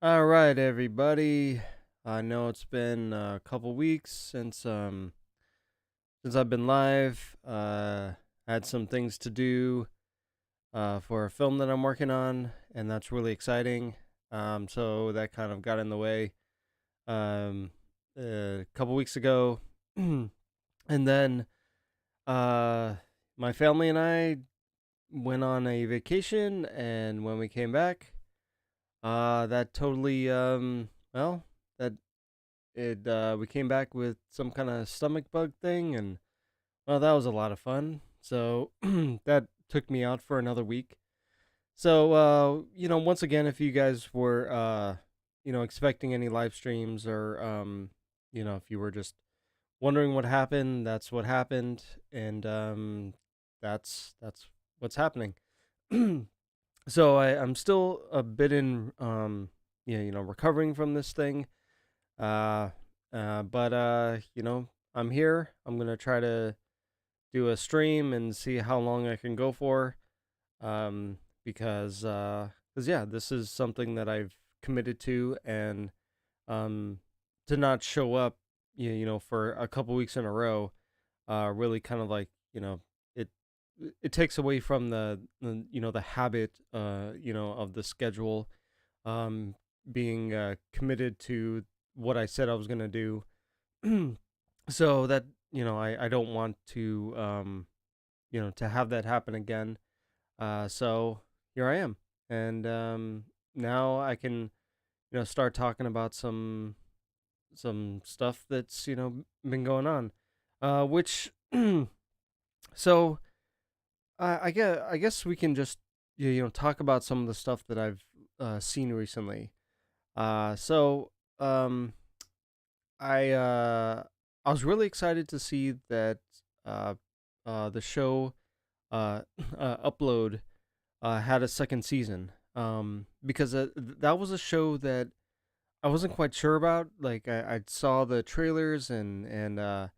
All right, everybody. I know it's been a couple weeks since I've been live. I had some things to do for a film that I'm working on, and that's really exciting. So that kind of got in the way um, a couple weeks ago, and then uh, my family and I went on a vacation, and when we came back, that totally well that It we came back with some kind of stomach bug thing, and well, that was a lot of fun. So that took me out for another week. So once again, if you guys were expecting any live streams or if you were just wondering what happened, that's what happened, and that's what's happening. So I'm still a bit in recovering from this thing. Uh, but I'm here. I'm gonna try to do a stream and see how long I can go for. Because yeah, this is something that I've committed to, and um, to not show up, for a couple weeks in a row, really kind of like it it takes away from the habit, of the schedule, um, being committed to what I said I was gonna do. So that I don't want to to have that happen again. So here I am, and now I can start talking about some stuff that's been going on, which so I guess we can just talk about some of the stuff that I've seen recently. So um I I was really excited to see that uh the show Upload had a second season. Because that was a show that I wasn't quite sure about. Like I saw the trailers, and I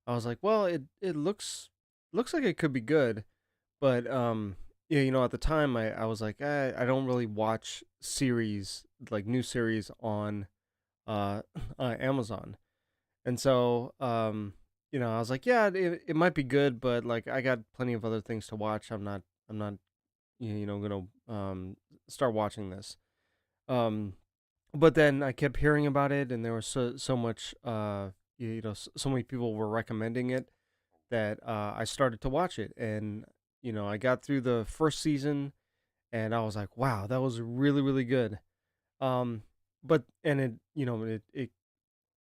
was like, well, it looks like it could be good, but yeah, at the time I was like, I don't really watch series, like new series on uh Amazon. And so, I was like, yeah, it might be good, but like I got plenty of other things to watch. I'm not gonna start watching this. Um, but then I kept hearing about it, and there was so much so many people were recommending it that I started to watch it, and I got through the first season, and I was like, wow, that was really really good. Um, but and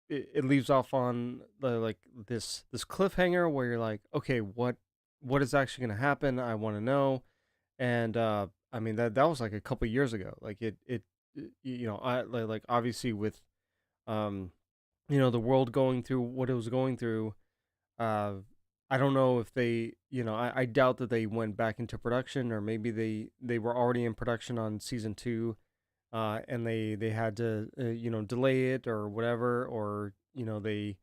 it leaves off on like this cliffhanger where you're like, okay, what is actually going to happen? I want to know. And I mean that was like a couple years ago. Like I like obviously with um the world going through what it was going through. uh I don't know if they, I doubt that they went back into production, or maybe they were already in production on season 2, and they had to delay it or whatever, or they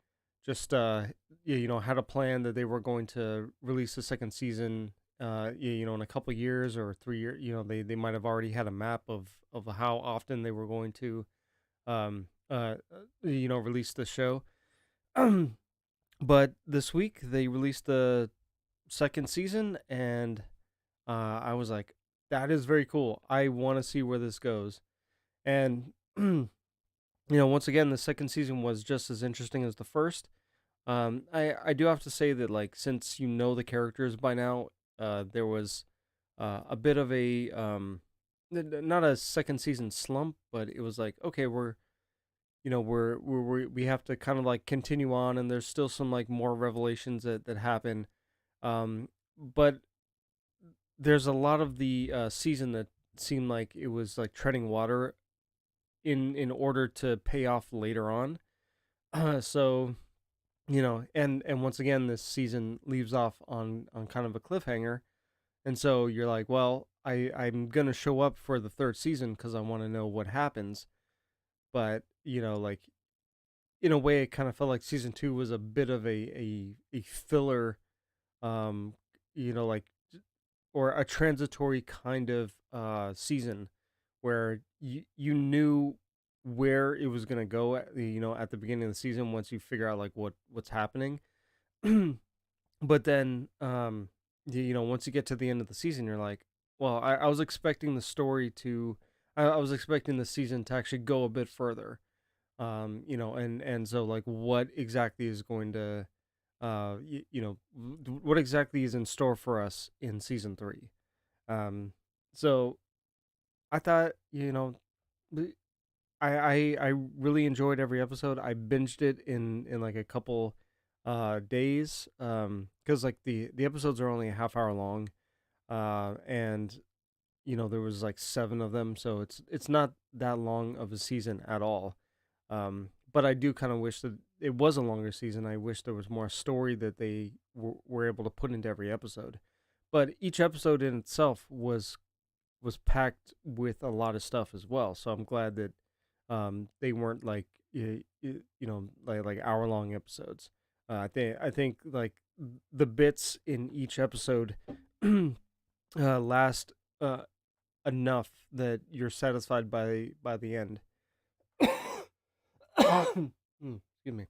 just had a plan that they were going to release the second season in a couple years or 3 years. They might have already had a map of how often they were going to release the show. But this week they released the second season, and I was like, that is very cool. I want to see where this goes. And once again, the second season was just as interesting as the first. I do have to say that, like, since the characters by now, there was a bit of a not a second season slump, but it was like, okay, we have to kind of like continue on, and there's still some like more revelations that happen. But there's a lot of the season that seemed like it was like treading water in order to pay off later on. So and once again, this season leaves off on kind of a cliffhanger, and so you're like, well, I'm gonna show up for the third season because I want to know what happens. But like, in a way, it kind of felt like season 2 was a bit of a filler, um, like, or a transitory kind of season where you knew. where it was gonna go at at the beginning of the season once you figure out like what's happening. But then once you get to the end of the season, you're like, well, I was expecting the story to I was expecting the season to actually go a bit further. And so like what exactly is going to what exactly is in store for us in season 3. So I thought, th- I really enjoyed every episode. I binged it in like a couple days, cuz like the episodes are only a half hour long, and there was like 7 of them, so it's not that long of a season at all. But I do kind of wish that it was a longer season. I wish there was more story that they were able to put into every episode. But each episode in itself was packed with a lot of stuff as well. So I'm glad that they weren't like like hour long episodes. I think like the bits in each episode last enough that you're satisfied by the end. Excuse me.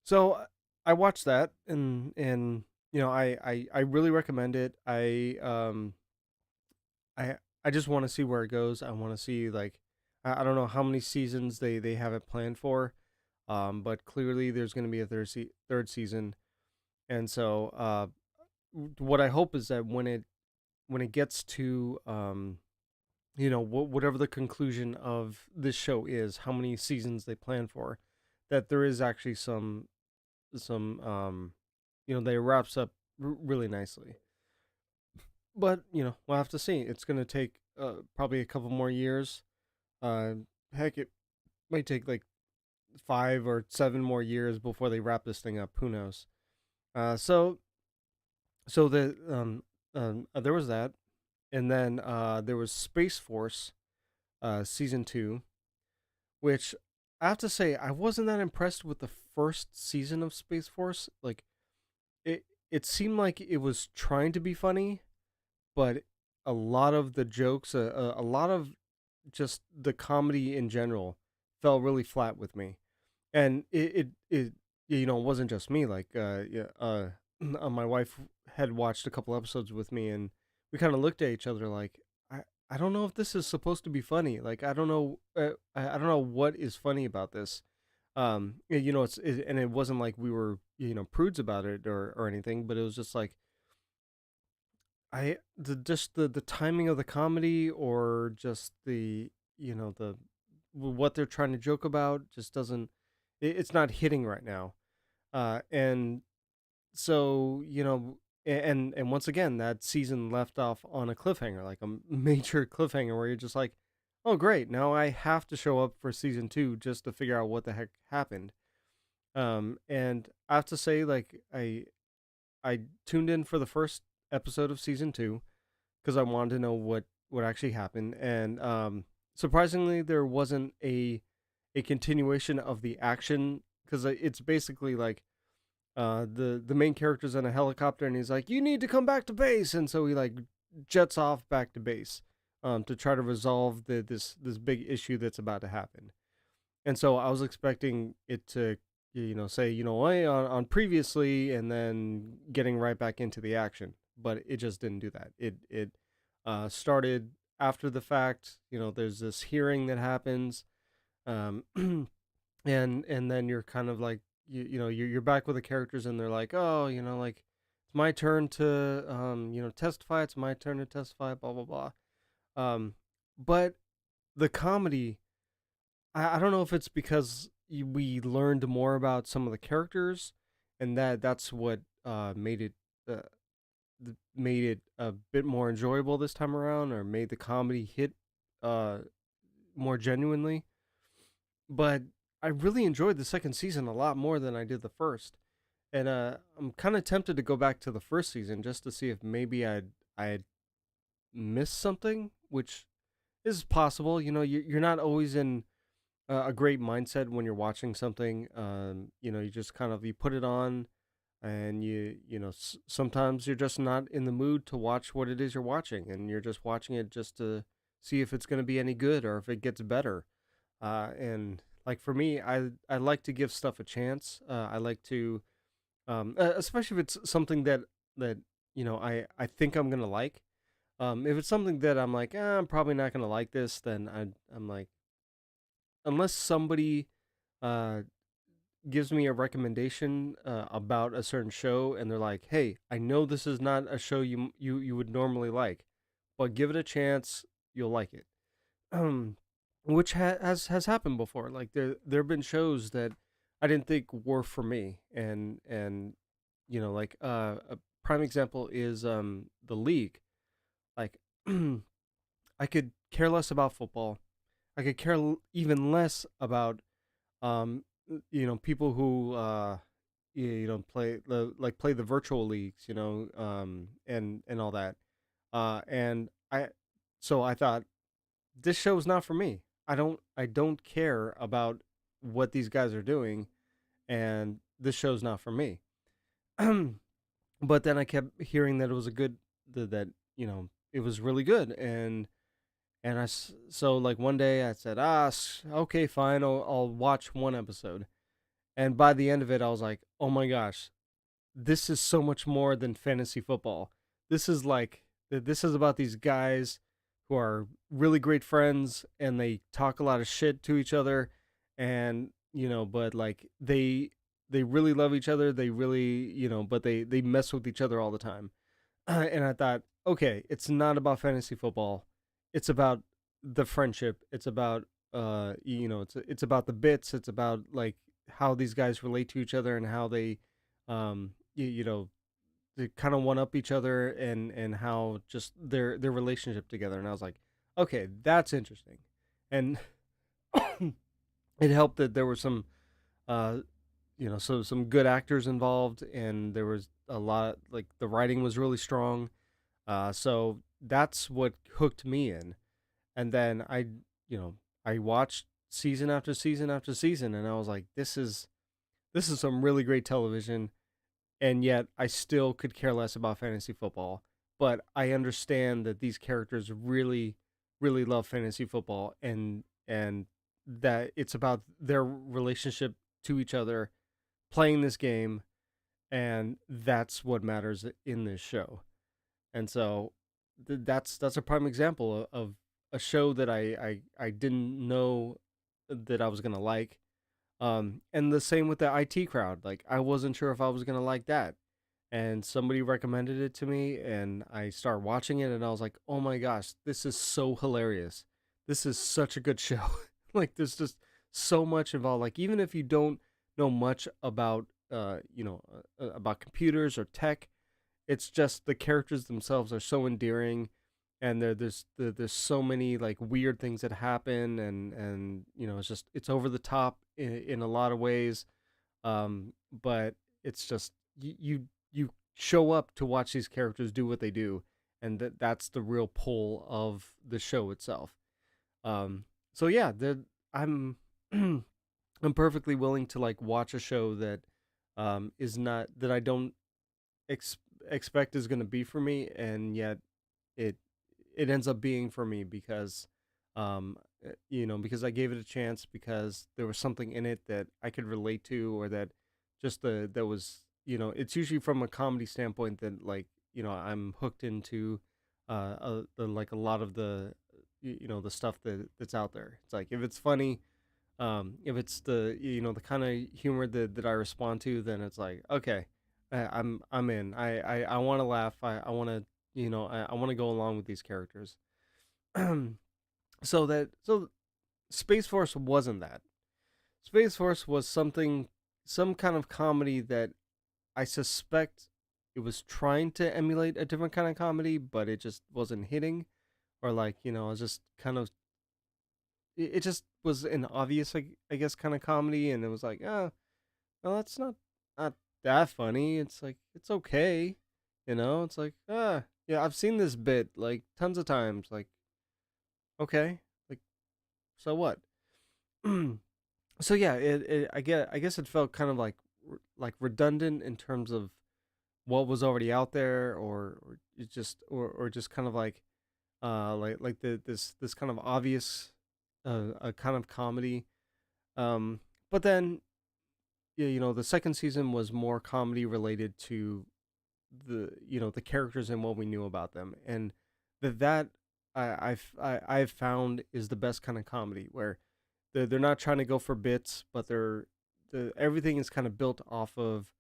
So I watched that, and I really recommend it. I just want to see where it goes. I want to see like I don't know how many seasons they have it planned for, but clearly there's going to be a third season, and so what I hope is that when it gets to whatever the conclusion of this show is, how many seasons they plan for, that there is actually some that it wraps up really nicely. But we'll have to see. It's going to take probably a couple more years. Uh, Heck, it might take like 5 or 7 more years before they wrap this thing up. Who knows? So there was that, and then there was Space Force season 2, which I have to say I wasn't that impressed with the first season of Space Force. Like it seemed like it was trying to be funny, but a lot of the jokes, a lot of just the comedy in general, fell really flat with me. And it wasn't just me. Like yeah, my wife had watched a couple episodes with me, and we kind of looked at each other like, I don't know if this is supposed to be funny. Like I don't know, I don't know what is funny about this. And it wasn't like we were prudes about it or anything, but it was just like the timing of the comedy, or just the the what they're trying to joke about just doesn't, it's not hitting right now. And so and once again that season left off on a cliffhanger, like a major cliffhanger, where you're just like, oh great, now I have to show up for season 2 just to figure out what the heck happened. And I have to say, like, I tuned in for the first episode of season 2 because I wanted to know what actually happened, and surprisingly, there wasn't a continuation of the action, because it's basically like the main character's in a helicopter, and he's like, "You need to come back to base," and so he like jets off back to base to try to resolve this big issue that's about to happen. And so I was expecting it to say hey, on previously, and then getting right back into the action, but it just didn't do that. It started after the fact. There's this hearing that happens, um, and then you're kind of like you're back with the characters, and they're like, oh, like, it's my turn to testify. It's my turn to testify. Blah blah blah. But the comedy, I don't know if it's because we learned more about some of the characters, and that's what uh, made it a bit more enjoyable this time around, or made the comedy hit uh, more genuinely. But I really enjoyed the second season a lot more than I did the first, and I'm kind of tempted to go back to the first season just to see if maybe I had missed something, which is possible. You're not always in a great mindset when you're watching something. You just kind of you put it on, and sometimes you're just not in the mood to watch what it is you're watching, and you're just watching it just to see if it's going to be any good or if it gets better. And like for me, I like to give stuff a chance. I like to, especially if it's something that I think I'm gonna like. If it's something that I'm like, I'm probably not gonna like this, then I'm like, unless somebody uh gives me a recommendation about a certain show, and they're like, hey, I know this is not a show you would normally like, but give it a chance, you'll like it. um, which has happened before. Like there have been shows that I didn't think were for me, and like a prime example is the League. Like I could care less about football. I could care even less about people who play play the virtual leagues, and all that. And I thought this show is not for me. I don't care about what these guys are doing, and this show's not for me. But then I kept hearing that it was a good that it was really good, and so like one day I said, okay, fine, I'll watch one episode, and by the end of it I was like, oh my gosh, this is so much more than fantasy football. This is like this is about these guys who are really great friends, and they talk a lot of shit to each other, and but like they really love each other. They really, but they mess with each other all the time. And I thought, okay, it's not about fantasy football. It's about the friendship. It's about it's about the bits. It's about like how these guys relate to each other and how they they kind of one up each other, and how just their relationship together. And I was like, okay, that's interesting. And it helped that there were some uh so some good actors involved, and there was a lot, like the writing was really strong. So that's what hooked me in. And then you know, I watched season after season after season, and I was like, this is some really great television. And yet, I still could care less about fantasy football. But I understand that these characters really, really love fantasy football, and that it's about their relationship to each other, playing this game, and that's what matters in this show. And so that's a prime example of a show that I didn't know that I was gonna like. And the same with the IT crowd. Like I wasn't sure if I was gonna like that, and somebody recommended it to me, and I started watching it, and I was like, oh my gosh, this is so hilarious. This is such a good show. Like there's just so much involved. Like even if you don't know much about about computers or tech, it's just the characters themselves are so endearing, and there's so many like weird things that happen, and it's over the top in a lot of ways. But it's just you show up to watch these characters do what they do, and that's the real pull of the show itself. um so yeah, I'm I'm perfectly willing to like watch a show that is not that I don't ex- expect is going to be for me, and yet it it ends up being for me because because I gave it a chance, because there was something in it that I could relate to, or that just the that was, it's usually from a comedy standpoint that, like, I'm hooked into like a lot of the the stuff that's out there. It's like if it's funny, if it's the kind of humor that I respond to, then it's like, okay, I'm in. I want to laugh. I want to, I want to go along with these characters. So Space Force wasn't that. Space Force was some kind of comedy that I suspect it was trying to emulate a different kind of comedy, but it just wasn't hitting. Or like, it was just kind of, it just was an obvious, I guess, kind of comedy, and it was like, no, that's not that funny. It's like it's okay, It's like, yeah, I've seen this bit like tons of times. Like, okay, like, so what? So yeah, I guess it felt kind of like redundant in terms of what was already out there, or just kind of like like this kind of obvious a kind of comedy. Um, but then yeah, the second season was more comedy related to the characters and what we knew about them, and that I've found is the best kind of comedy where they're not trying to go for bits, but everything is kind of built off of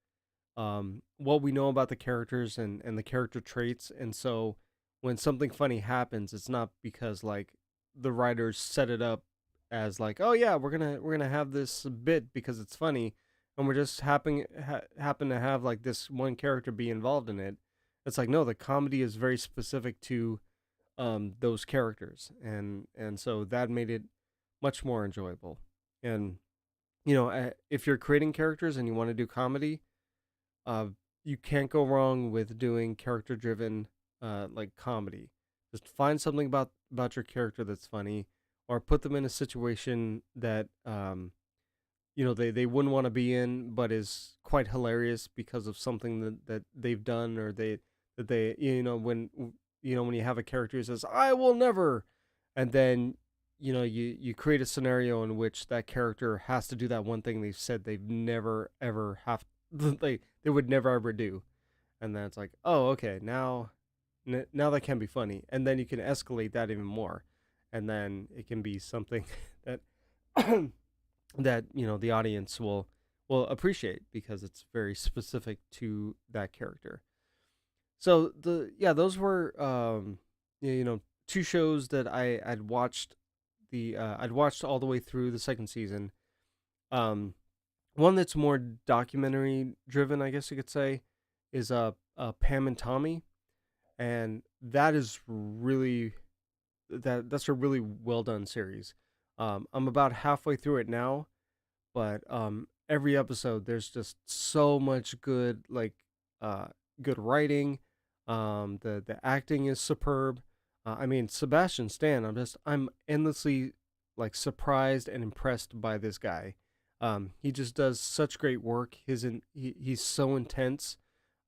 what we know about the characters and the character traits. And so when something funny happens, it's not because like the writers set it up as like, oh yeah, we're gonna have this bit because it's funny, and we're just happen to have like this one character be involved in it. It's like, no, the comedy is very specific to those characters, and so that made it much more enjoyable. And if you're creating characters and you want to do comedy, uh, you can't go wrong with doing character driven like comedy. Just find something about your character that's funny, or put them in a situation that they wouldn't want to be in, but is quite hilarious because of something that they've done, or they when you have a character who says "I will never," and then you create a scenario in which that character has to do that one thing they've said they've never ever have they would never ever do, and then it's like, oh, okay, now that can be funny, and then you can escalate that even more, and then it can be something that that the audience will appreciate because it's very specific to that character. So those were two shows that I'd watched I'd watched all the way through the second season. Um, One that's more documentary driven, I guess you could say, is Pam and Tommy, and that is really that's a really well done series. I'm about halfway through it now, but every episode there's just so much good uh good writing. The acting is superb. I mean, Sebastian Stan, I'm endlessly like surprised and impressed by this guy. He just does such great work. He's so intense.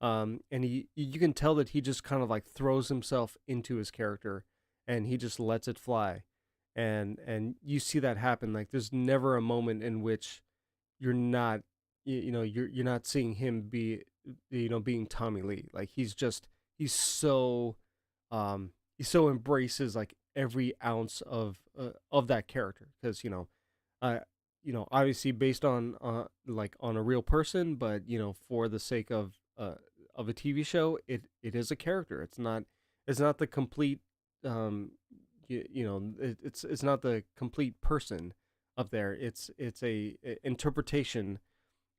And you can tell that he just kind of like throws himself into his character, and he just lets it fly. And you see that happen. Like there's never a moment in which you're not you're not seeing him be being Tommy Lee. Like he's so he so embraces like every ounce of that character, because uh obviously based on like on a real person, but for the sake of a TV show, it is a character. It's not the complete it's not the complete person up there. It's a interpretation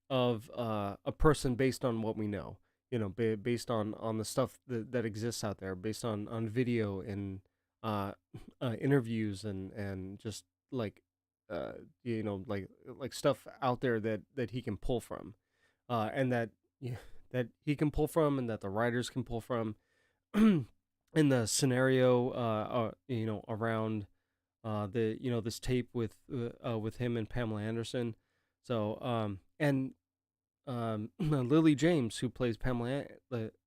of a person based on what we know. Based on the stuff that exists out there, based on video and uh, interviews and just like uh, like stuff out there that he can pull from, and that he can pull from, and that the writers can pull from, in the scenario around the this tape with him and Pamela Anderson. So and Lily James, who plays Pamela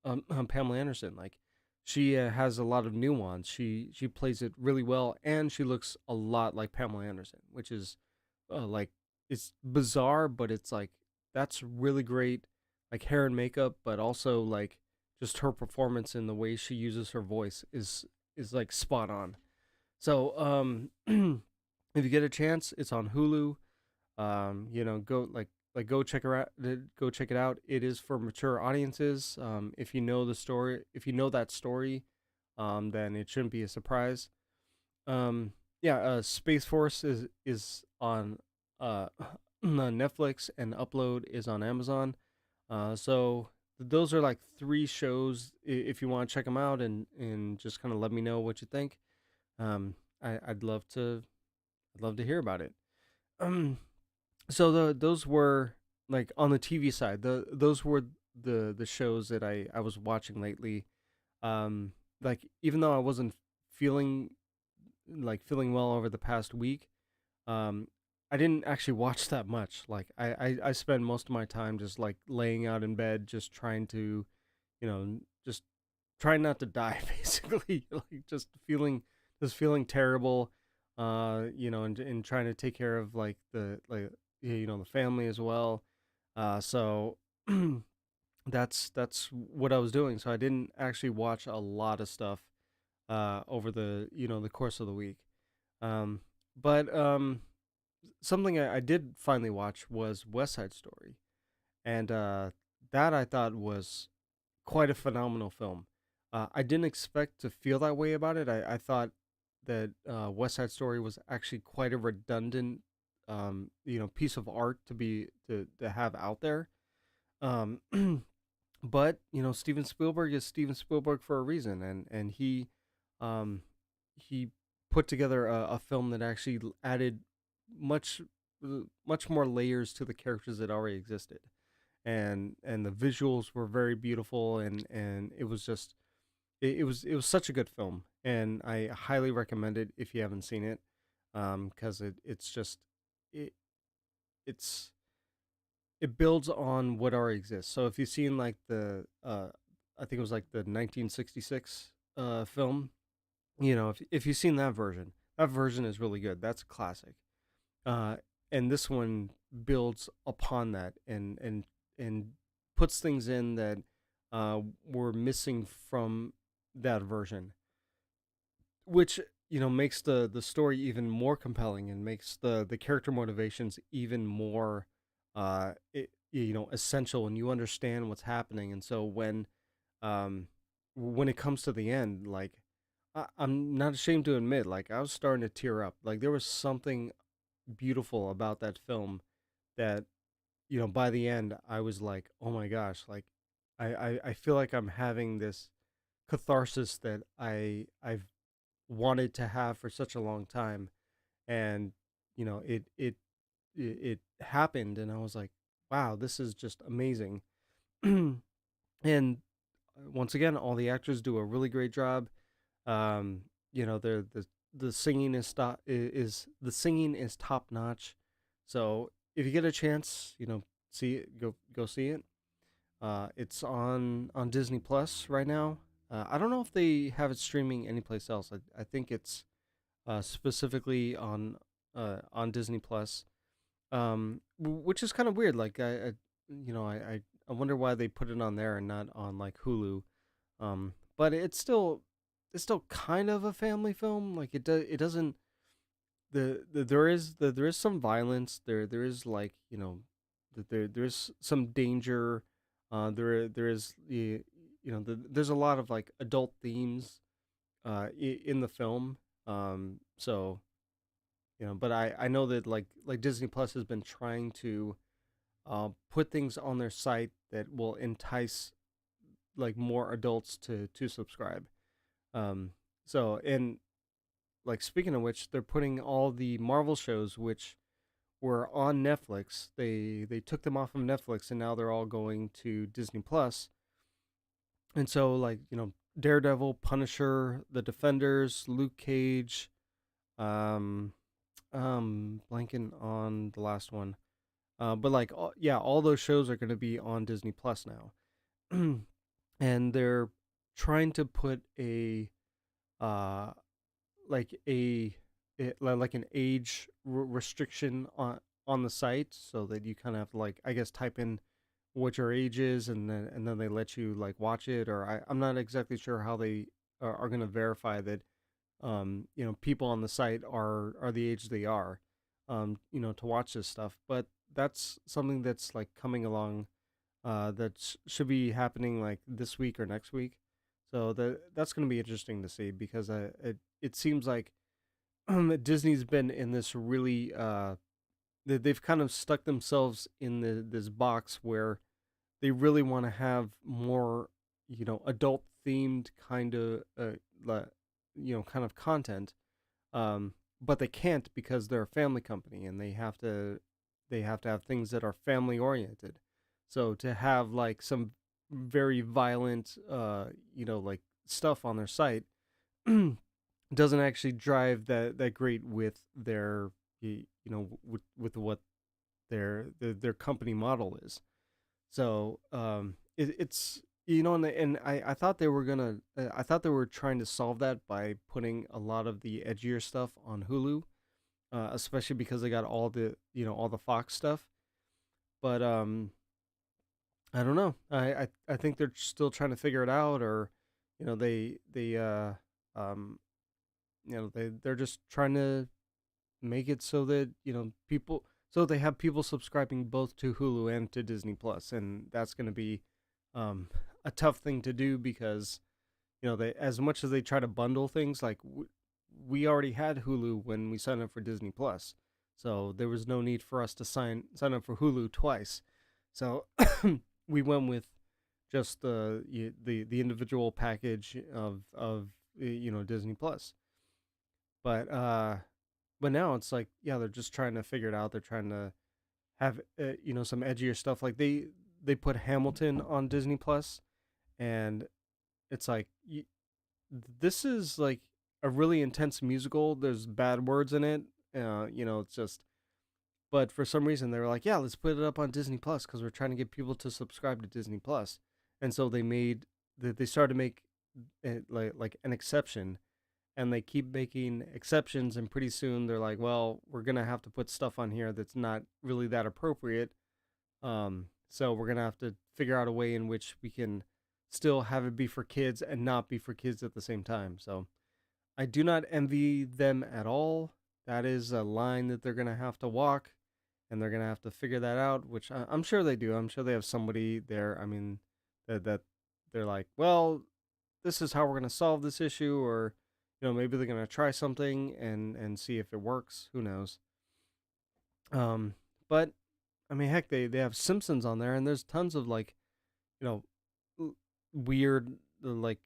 Anderson, like she has a lot of nuance. She plays it really well, and she looks a lot like Pamela Anderson, which is like it's bizarre, but it's like that's really great, like hair and makeup, but also like just her performance and the way she uses her voice is like spot on. So if you get a chance, it's on Hulu. Go go check her out. Go check it out. It is for mature audiences. If you know the story, if you know that story, then it shouldn't be a surprise. Yeah, Space Force is on on Netflix, and Upload is on Amazon. So those are like three shows. If you want to check them out and just kind of let me know what you think, I'd love to hear about it. Um, so those were like on the TV side. Those were the shows that I was watching lately. Like even though I wasn't feeling feeling well over the past week, um, I didn't actually watch that much. Like I spend most of my time just like laying out in bed, just trying to, just trying not to die, basically, like just feeling terrible, and trying to take care of like the family as well. So that's what I was doing. So I didn't actually watch a lot of stuff over the course of the week. Um, but something I did finally watch was West Side Story, and that I thought was quite a phenomenal film. I didn't expect to feel that way about it. I thought that West Side Story was actually quite a redundant, piece of art to have out there. Um, but Steven Spielberg is Steven Spielberg for a reason, and um, he put together a film that actually added much much more layers to the characters that already existed, and the visuals were very beautiful, and it was just it was such a good film, and I highly recommend it if you haven't seen it, because it's just it it's it builds on what already exists. So if you've seen like I think it was like the 1966 film, if you've seen that version is really good. That's a classic. Uh, and this one builds upon that, and puts things in that were missing from that version, which makes the story even more compelling, and makes the character motivations even more essential, and you understand what's happening. And so um when it comes to the end, like I'm not ashamed to admit, like I was starting to tear up. Like there was something beautiful about that film that by the end I was like, oh my gosh, like I feel like I'm having this catharsis that I've wanted to have for such a long time. And it happened, and I was like, wow, this is just amazing. And once again, all the actors do a really great job. The singing is the singing is top notch. So if you get a chance, see it, go see it. It's on Disney Plus right now. I don't know if they have it streaming anyplace else. I think it's specifically on Disney Plus, which is kind of weird. Like I wonder why they put it on there and not on like Hulu. But it's still kind of a family film. Like it doesn't there is some violence. There is like there's some danger. There is there's a lot of like adult themes in the film. So but I know that like Disney Plus has been trying to put things on their site that will entice like more adults to subscribe. Um, and like speaking of which, they're putting all the Marvel shows which were on Netflix. They took them off of Netflix, and now they're all going to Disney Plus. And so like Daredevil, Punisher, The Defenders, Luke Cage, um, blanking on the last one. But like yeah, all those shows are going to be on Disney Plus now. And they're trying to put a uh like like an age restriction on the site, so that you kind of have to, like, I guess, type in what your age is, and then they let you like watch it. Or I'm not exactly sure how they are going to verify that people on the site are the age they are, to watch this stuff. But that's something that's like coming along, that should be happening like this week or next week. So that's going to be interesting to see, because it seems like Disney's been in this really they've kind of stuck themselves in this box where they really want to have more adult themed kind of kind of content, but they can't, because they're a family company, and they have to have things that are family oriented. So to have like some very violent like stuff on their site doesn't actually drive that great with their with what their company model is. So it's I thought they were gonna, I thought they were trying to solve that by putting a lot of the edgier stuff on Hulu, especially because they got all the, all the Fox stuff. But I don't know. I think they're still trying to figure it out, or they um they're just trying to make it so that people, so they have people subscribing both to Hulu and to Disney Plus, and that's going to be um a tough thing to do because they, as much as they try to bundle things, like we already had Hulu when we signed up for Disney Plus, so there was no need for us to sign up for Hulu twice. So we went with just the individual package of Disney Plus. But now it's like, yeah, they're just trying to figure it out. They're trying to have some edgier stuff. Like they put Hamilton on Disney Plus, and it's like this is like a really intense musical. There's bad words in it. It's just. But for some reason they were like, yeah, let's put it up on Disney Plus because we're trying to get people to subscribe to Disney Plus, and so they started to make it like an exception, and they keep making exceptions, and pretty soon they're like, well, we're gonna have to put stuff on here that's not really that appropriate. So we're gonna have to figure out a way in which we can still have it be for kids and not be for kids at the same time. So I do not envy them at all. That is a line that they're gonna have to walk, and they're gonna have to figure that out. Which I'm sure they do. I'm sure they have somebody there. I mean, that they're like, well, this is how we're gonna solve this issue, or maybe they're gonna try something and see if it works. Who knows? Um, but I mean, heck, they have Simpsons on there, and there's tons of like you know weird like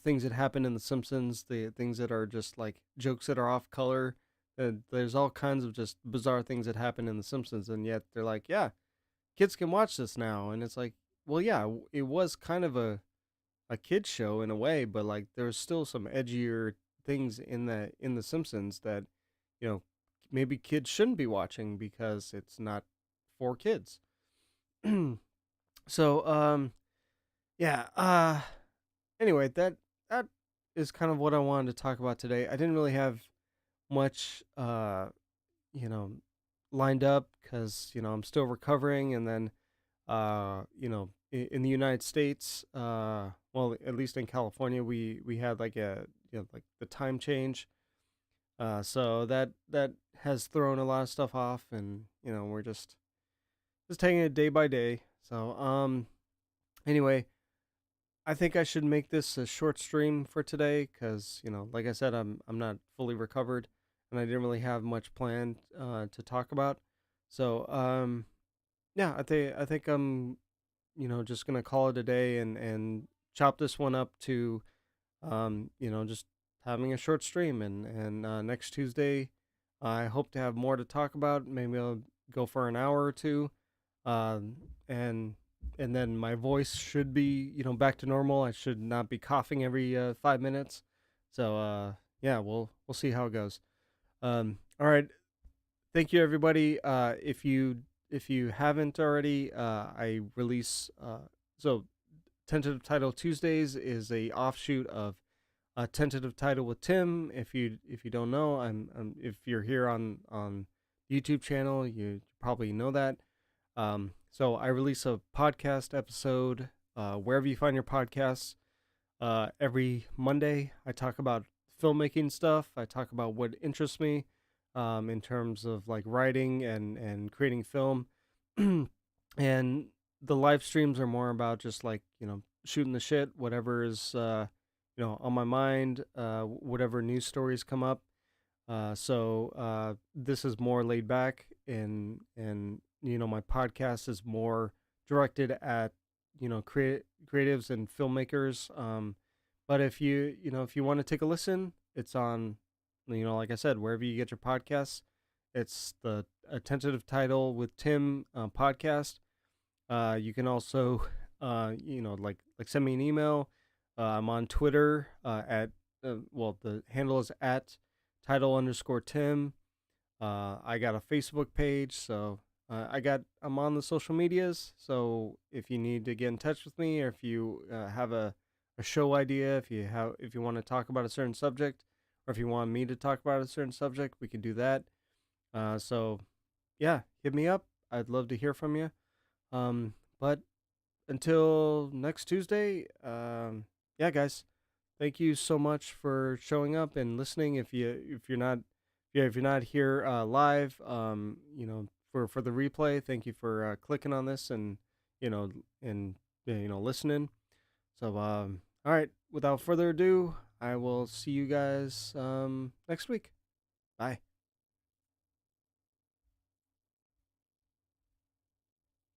things that happen in the Simpsons, the things that are just like jokes that are off color. There's all kinds of just bizarre things that happen in the Simpsons, and yet they're like, yeah, kids can watch this now, and it's like, well, yeah, it was kind of a kids show in a way, but like there's still some edgier things in the Simpsons that you know maybe kids shouldn't be watching because it's not for kids. So yeah, anyway, that is kind of what I wanted to talk about today. I didn't really have much you know lined up because I'm still recovering, and then in the United States, well, at least in California, we had like a like the time change, so that has thrown a lot of stuff off, and we're just taking it day by day. So anyway, I think I should make this a short stream for today because like I said, I'm not fully recovered, and I didn't really have much planned to talk about. So yeah, I think I'm just gonna call it a day and chop this one up to just having a short stream, and next Tuesday I hope to have more to talk about. Maybe I'll go for an hour or two, um, and and then my voice should be back to normal. I should not be coughing every 5 minutes. So yeah, we'll see how it goes. All right, thank you everybody. If you haven't already, I release so Tentative Title Tuesdays is a offshoot of Tentative Title with Tim. If you don't know, if you're here on YouTube channel, you probably know that. So I release a podcast episode wherever you find your podcasts. Every Monday, I talk about filmmaking stuff. I talk about what interests me in terms of like writing and creating film. And the live streams are more about just like shooting the shit, whatever is on my mind, whatever news stories come up. So this is more laid back, and my podcast is more directed at creatives and filmmakers. But if you want to take a listen, it's on like I said, wherever you get your podcasts. It's the A Tentative Title with Tim podcast. You can also like send me an email. I'm on Twitter at well, the handle is at title_Tim. I got a Facebook page, so I'm on the social medias, so if you need to get in touch with me, or if you have a show idea, if you want to talk about a certain subject, or if you want me to talk about a certain subject, we can do that. So yeah, hit me up. I'd love to hear from you. But until next Tuesday, yeah, guys, thank you so much for showing up and listening. If you're not yeah if you're not here live, for the replay, thank you for clicking on this and you know and listening. So all right, without further ado, I will see you guys next week. Bye.